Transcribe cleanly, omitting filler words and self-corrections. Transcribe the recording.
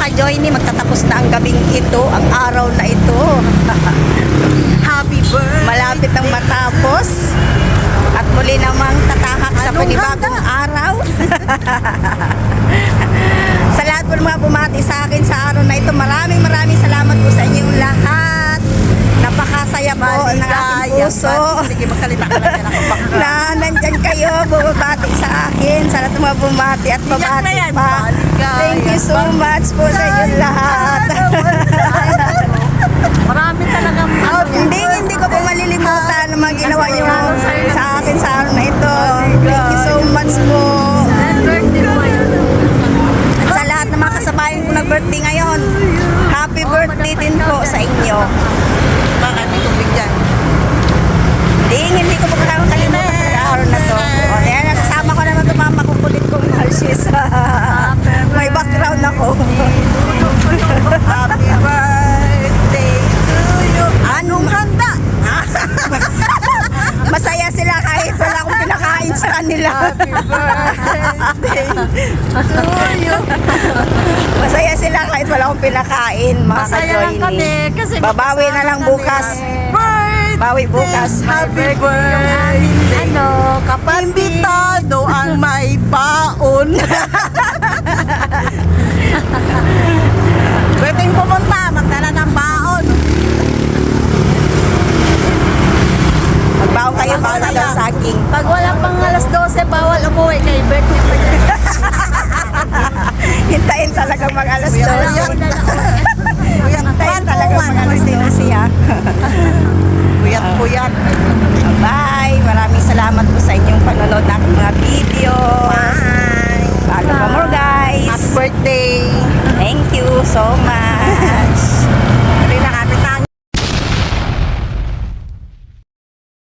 ka-Joyny, magtatapos na ang gabing ito, ang araw na ito. Happy birthday. Malapit ang matapos. At muli namang tatahak sa panibagong araw. Sa lahat po ng mga bumati sa akin sa araw na ito, maraming salamat po sa inyong lahat. Napakasaya po ng aking puso. Sige, magsalita ka lang yan ako. Na nandyan kayo, bumabati sa akin. Sa lahat ng mga bumati at babati pa. Thank you so much po sa inyong lahat. Marami talagang Hindi ko po malilimutan ang mga ginawa niyo sa akin sa araw na ito. Thank you so much po. birthday mo yun. At sa lahat ng mga kasabayan ko nag-birthday ngayon, happy birthday din po sa inyo. Bakit may tubig dyan? Hindi ko po kalimutan sa araw na to. O, yan, nakasama ko naman itong mga makukulit kong Hershey's. May background ako. Happy birthday to you. Anong handa? Masaya sila kahit wala akong pinakain sa kanila. Happy birthday to you. Masaya sila kahit wala akong pinakain, mga Masaya lang ka-Joyny. kami kasi Babawi na lang bukas. Bawi bukas. Happy birthday. Ano, Imbitado ang may baon. Pwedeng pumunta, magdala ng baon. magbaon kayo para daw saging. Pag wala pang alas 12, bawal umuwi kay birthday pa dyan. Hintayin talaga mag alas 12. Hintayin talaga mag alas 12 ha. Puyat. Bye! Maraming salamat po sa inyong panonood ng aking mga video. Bye. Follow mo more guys. Happy birthday. Thank you so much.